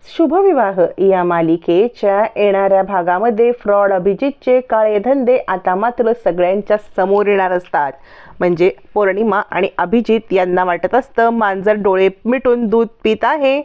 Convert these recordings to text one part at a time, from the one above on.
शुभविवाह या मालिकेच्या येणाऱ्या भागामध्ये फ्रॉड अभिजितचे काळे धंदे आता मात्र सगळ्यांच्या समोर येणार असतात। म्हणजे पौर्णिमा आणि अभिजित यांना वाटत असतं मांजर डोळे मिटून दूध पित आहे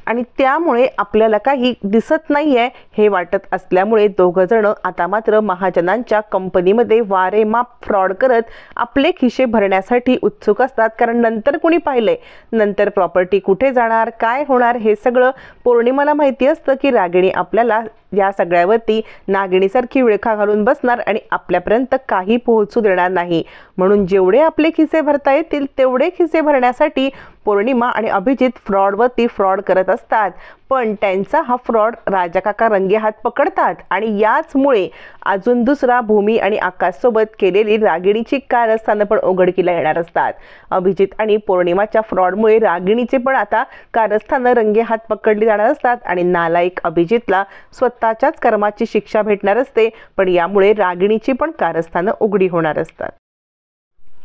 आणि त्यामुळे आपल्याला काही दिसत नाहीये हे वाटत असल्यामुळे दोघं जण आता मात्र महाजनांच्या कंपनीमध्ये वारेमाप फ्रॉड करत आपले खिसे भरण्यासाठी उत्सुक असतात। कारण नंतर कोणी पाहिले, नंतर प्रॉपर्टी कुठे जाणार, काय होणार हे सगळं पौर्णिमाला माहिती असतं की रागिणी आपल्याला या सगळ्यावरती नागिणीसारखी विळखा घालून बसणार आणि आपल्यापर्यंत काही पोहोचू देणार नाही। म्हणून जेवढे आपले खिसे भरता येतील तेवढे खिसे भरण्यासाठी पौर्णिमा आणि अभिजित फ्रॉडवरती फ्रॉड करत असतात। पण त्यांचा हा फ्रॉड राजाकाका रंगेहात पकडतात आणि याचमुळे अजून दुसरा भूमी आणि आकाशसोबत केलेली रागिणीची कारस्थानं पण उघडकीला येणार असतात। अभिजित आणि पौर्णिमाच्या फ्रॉडमुळे रागिणीचे पण आता कारस्थानं रंगेहात पकडली जाणार असतात आणि नालायक अभिजितला स्वतःच्याच कर्माची शिक्षा भेटणार असते। पण यामुळे रागिणीची पण कारस्थानं उघडी होणार असतात।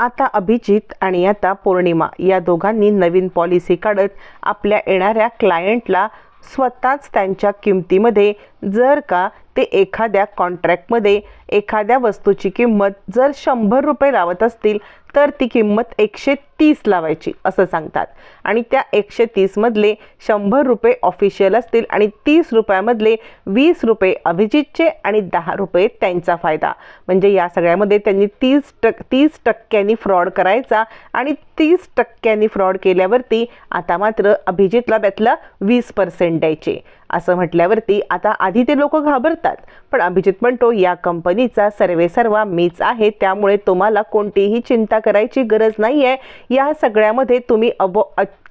आता अभिजित आणि आता पौर्णिमा या दोघांनी नवीन पॉलिसी काढत आपल्या येणाऱ्या क्लायंटला स्वतःच त्यांच्या किमतीमध्ये, जर का ते एखाद्या कॉन्ट्रॅक्टमध्ये एखाद्या वस्तूची किंमत जर 100 रुपये लावत असतील तर ती किंमत 130 लावायची असं सांगतात। आणि त्या 130 मधले 100 रुपये ऑफिशियल असतील आणि 30 रुपयामधले 20 रुपये अभिजितचे आणि 10 रुपये त्यांचा फायदा। म्हणजे या सगळ्यामध्ये त्यांनी 30% फ्रॉड करायचा आणि 30% फ्रॉड केल्यावरती आता मात्र अभिजितला त्यातला 20% द्यायचे। असं म्हटल्यावरती आता आधी ते लोक घाबरतात, पण अभिजित म्हणतो या कंपनीचा सर्वेसर्वा मीच आहे, त्यामुळे तुम्हाला कोणतीही चिंता करायची गरज नाहीये। या सगळ्यामध्ये तुम्ही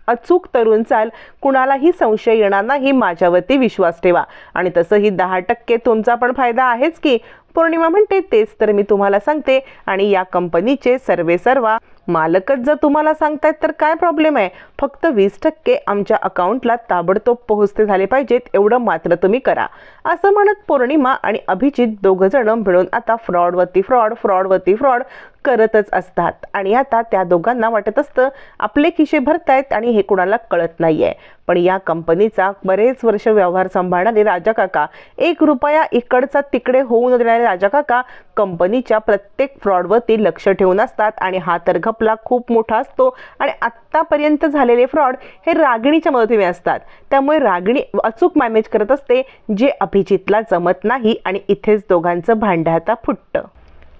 अचूक तरुण चाल, कुणालाही संशय येणार नाही, माझ्यावरती विश्वास ठेवा। आणि तसंही 10% तुमचा पण फायदा आहेच की। पौर्णिमा म्हणते तेच तर मी तुम्हाला सांगते आणि या कंपनीचे सर्वेसर्वा मालकच जर तुम्हाला सांगतायत तर काय प्रॉब्लेम आहे, फक्त 20% आमच्या अकाउंटला ताबडतोब पोहोचते झाले पाहिजेत, एवढं मात्र तुम्ही करा। असं म्हणत पौर्णिमा आणि अभिजित दोघं जण मिळून आता फ्रॉडवरती फ्रॉड करतच असतात। आणि आता त्या दोघांना वाटत असतं आपले खिसे भरतायत आणि हे कुणाला कळत नाहीये। पण या कंपनीचा बरेच वर्ष व्यवहार सांभाळणारे राजाकाका, 1 रुपया इकडचा तिकडे होऊ न देणारे राजाकाका कंपनीच्या प्रत्येक फ्रॉडवरती लक्ष ठेवून असतात। आणि हा तर घपला खूप मोठा असतो आणि आत्तापर्यंत झालेले फ्रॉड हे रागिणीच्या मदतीने असतात। त्यामुळे रागिणी अचूक मॅनेज करत असते, जे अभिजितला जमत नाही आणि इथेच दोघांचं भांडं आता फुटतं।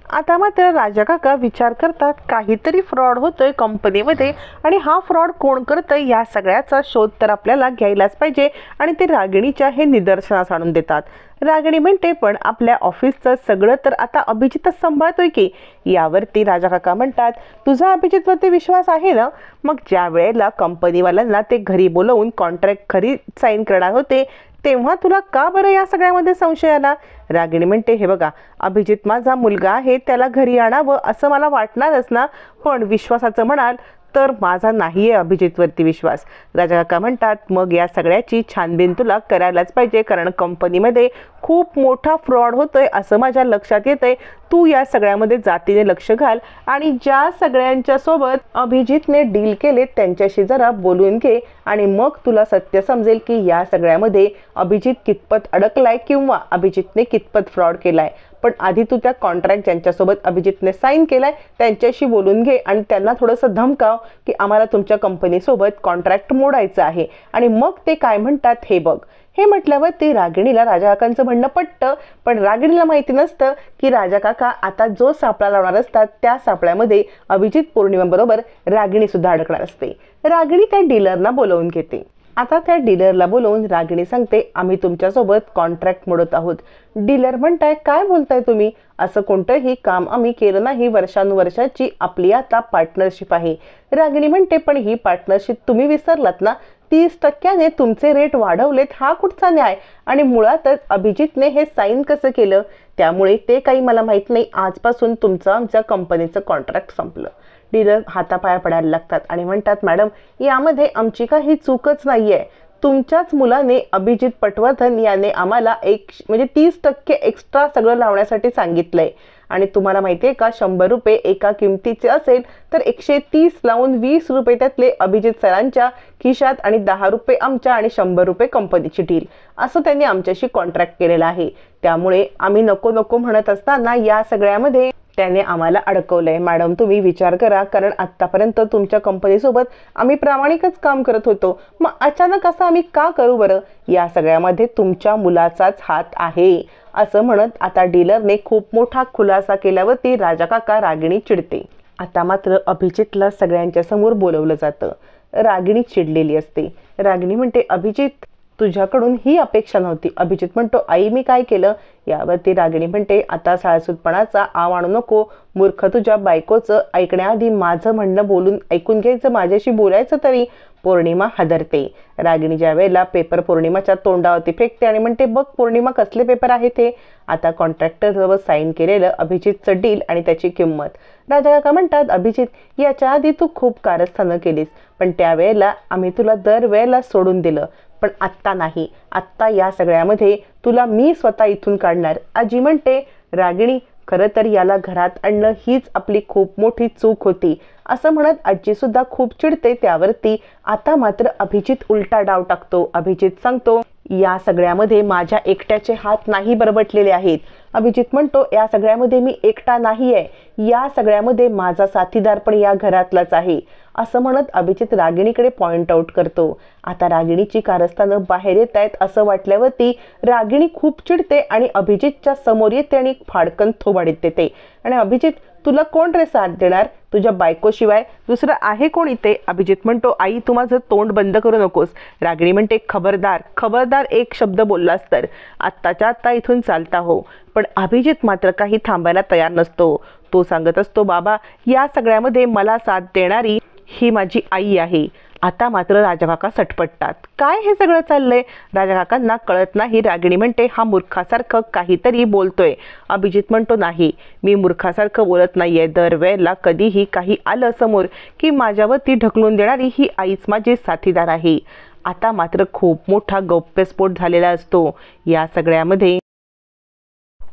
आता मात्र राजाकाका विचार करतात काहीतरी फ्रॉड होतोय कंपनीमध्ये आणि हा फ्रॉड कोण करतंय या सगळ्याचा शोध तर आपल्याला घ्यायलाच पाहिजे। आणि ते रागिणीच्या हे निदर्शनास आणून देतात। रागिणी म्हणते पण आपल्या ऑफिसचं सगळं तर आता अभिजितच सांभाळतोय की। यावरती राजाकाका म्हणतात तुझा अभिजितवरती विश्वास आहे ना, मग ज्या वेळेला कंपनीवाल्यांना ते घरी बोलवून कॉन्ट्रॅक्ट खरी साईन करणार होते तेव्हा तुला का बरं या सगळ्यामध्ये संशय आला? रागिणी म्हणते हे बघा, अभिजित माझा मुलगा आहे, त्याला घरी आणावं असं मला वाटणारच ना, पण विश्वासाचं म्हणाल तर माझा नाहीये अभिजितवरती विश्वास। राजाकाका म्हणतात मग या सगळ्याची छानबीन तुला करायलाच पाहिजे, कारण कंपनीमध्ये खूप मोठा फ्रॉड होतोय असं माझ्या लक्षात येतंय। तू या सगळ्यामध्ये जातीने लक्ष घाल आणि ज्या सगळ्यांच्या सोबत अभिजितने डील केले त्यांच्याशी जरा बोलून घे आणि मग तुला सत्य समजेल की या सगळ्यामध्ये अभिजित कितपत अडकलाय किंवा अभिजितने कितपत फ्रॉड केलाय। पण आधी तू त्या कॉन्ट्रॅक्ट ज्यांच्यासोबत अभिजितने साईन केलाय त्यांच्याशी बोलून घे आणि त्यांना थोडंसं धमकाव की आम्हाला तुमच्या कंपनीसोबत कॉन्ट्रॅक्ट मोडायचं आहे आणि मग ते काय म्हणतात हे बघ। हे म्हटल्यावर ते रागिणीला राजाकाकांचं म्हणणं पटतं, पण रागिणीला माहिती नसतं की राजाकाका आता जो सापळा लावणार असतात त्या सापळ्यामध्ये अभिजित पौर्णिमेबरोबर रागिणी सुद्धा अडकणार असते। रागिणी त्या डीलरना बोलवून घेते। आता त्या डीलरला बोलवून रागिणी सांगते आम्ही तुमच्यासोबत कॉन्ट्रॅक्ट मोडत आहोत। डीलर म्हणताय काय बोलताय तुम्ही, असं कोणतंही काम आम्ही केलं नाही, वर्षानुवर्षाची आपली आता पार्टनरशिप आहे। रागिणी म्हणते पण ही पार्टनरशिप तुम्ही विसरलात ना, 30%ने तुमचे रेट वाढवलेत, हा कुठचा न्याय? आणि मुळातच अभिजितने हे साईन कसं केलं, त्यामुळे ते काही मला माहित नाही, आजपासून तुमचं आमच्या कंपनीचं कॉन्ट्रॅक्ट संपलं। डीलर हातापाया पडायला लागतात आणि म्हणतात मॅडम यामध्ये आमची काही चूकच नाहीये, तुमच्याच मुलाने अभिजित पटवर्धन याने आम्हाला 30% एक्स्ट्रा सगळं लावण्यासाठी सांगितलंय। आणि तुम्हाला माहिती आहे का, 100 रुपये एका किमतीचे असेल तर 130 लावून 20 रुपये त्यातले अभिजित सरांच्या खिशात आणि 10 रुपये आमच्या आणि 100 रुपये कंपनीची डील, असं त्यांनी आमच्याशी कॉन्ट्रॅक्ट केलेला आहे. त्यामुळे आम्ही नको नको म्हणत असताना या सगळ्यामध्ये त्याने आम्हाला अडकवलंय. मॅडम तुम्ही विचार करा, कारण आत्तापर्यंत तुमच्या कंपनीसोबत आम्ही प्रामाणिकच काम करत होतो, मग अचानक असं आम्ही का करू बरं? या सगळ्यामध्ये तुमच्या मुलाचाच हात आहे, असं म्हणत आता डीलरने खूप मोठा खुलासा केल्यावरती राजा काका रागिणी चिडते. आता मात्र अभिजितला सगळ्यांच्या समोर बोलवलं जातं. रागिणी चिडलेली असते. रागिणी म्हणते, अभिजित तुझ्याकडून ही अपेक्षा नव्हती. अभिजित म्हणतो, आई मी काय केलं? यावरती रागिणी म्हणते, आता साळसूतपणाचा आव आणू नको मूर्ख. तुझ्या बायकोचं ऐकण्याआधी माझं म्हणणं बोलून ऐकून घ्यायचं, माझ्याशी बोलायचं तरी. पौर्णिमा हादरते. रागिणी ज्या वेळेला पेपर पौर्णिमाच्या तोंडावरती फेकते आणि म्हणते, बघ पौर्णिमा कसले पेपर आहे ते. आता कॉन्ट्रॅक्टरजवळ साईन केलेलं अभिजितचं डील आणि त्याची किंमत. राजा काका म्हणतात, अभिजित याच्या आधी तू खूप कारस्थानं केलीस, पण त्यावेळेला आम्ही तुला दरवेळेला सोडून दिलं, पण आत्ता नाही. आत्ता या सगळ्यामध्ये तुला मी स्वतः इथून काढणार. आजी म्हणते, रागिणी खरं तर याला घरात आणणं हीच आपली खूप मोठी चूक होती, असं म्हणत आजी सुद्धा खूप चिडते त्यावरती. आता मात्र अभिजित उलटा डाव टाकतो. अभिजित सांगतो, या सगळ्यामध्ये माझ्या एकट्याचे हात नाही बरबटलेले आहेत. अभिजित म्हणतो, या सगळ्यामध्ये मी एकटा नाही आहे, या सगळ्यामध्ये माझा साथीदार पण या घरातलाच आहे, असं म्हणत अभिजित रागिणीकडे पॉइंट आउट करतो. आता रागिणीची कारस्थानं बाहेर येत आहेत असं वाटल्यावरती रागिणी खूप चिडते आणि अभिजितच्या समोर येते आणि फाडकन थोबाडीत देते. आणि अभिजित तुला कोण रे साथ देणार? तुझ्या बायकोशिवाय दुसरं आहे कोण इथे? अभिजित म्हणतो, आई तू माझं तोंड बंद करू नकोस. रागिणी म्हणते, खबरदार खबरदार एक शब्द बोललास तर आत्ताच्या आत्ता इथून चालता हो. पण अभिजित मात्र काही थांबायला तयार नसतो. तो सांगत असतो, बाबा या सगळ्यामध्ये मला साथ देणारी ही माझी आई आहे. आता मात्र राजा काका सटपटतात. काय हे सगळं चाललंय? राजा काकांना कळत नाही. रागिणी म्हणते, हा मूर्खासारखं काहीतरी बोलतोय. अभिजित म्हणतो, नाही मी मूर्खासारखं बोलत नाहीये. दरवेळेला कधीही काही आलं समोर की माझ्यावरती ढकलून देणारी ही आईच माझी साथीदार आहे. आता मात्र खूप मोठा गौप्यस्फोट झालेला असतो. या सगळ्यामध्ये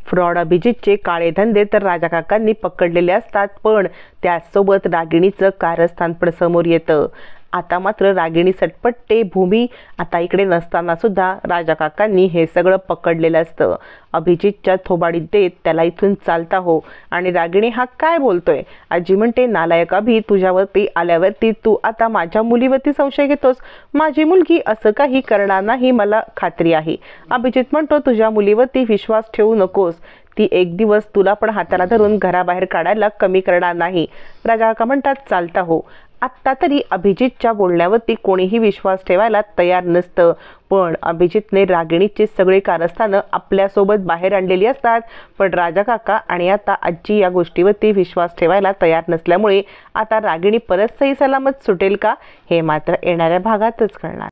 फ्रॉड अभिजितचे काळे धंदे तर राजा काकांनी पकडलेले असतात, पण त्याचसोबत रागिणीचं कारस्थान पण समोर येतं. आता मात्र रागिणी सटपटते. भूमी आता इकडे नसताना सुद्धा राजा काकांनी हे सगळं पकडलेलं असतं. अभिजितच्या थोबाडीत देत त्याला इथून चालता हो. आणि रागिणी हा काय बोलतोय? आजी म्हणते, नालायक अभि, तुझ्यावरती आल्यावरती तू आता माझ्या मुलीवरती संशय घेतोस. माझी मुलगी असं काही करणार नाही, मला खात्री आहे. अभिजित म्हणतो, तुझ्या मुलीवरती विश्वास ठेवू नकोस. ती एक दिवस तुला पण हाताला धरून घराबाहेर काढायला कमी करणार नाही. राजा काका म्हणतात, चालता हो. आत्ता तरी अभिजितच्या बोलण्यावरती कोणीही विश्वास ठेवायला तयार नसतं, पण अभिजितने रागिणीची सगळी कारस्थानं आपल्यासोबत बाहेर आणलेली असतात. पण राजा काका आणि आता आजी या गोष्टीवरती विश्वास ठेवायला तयार नसल्यामुळे आता रागिणी परत सही सलामत सुटेल का, हे मात्र येणाऱ्या भागातच कळणार.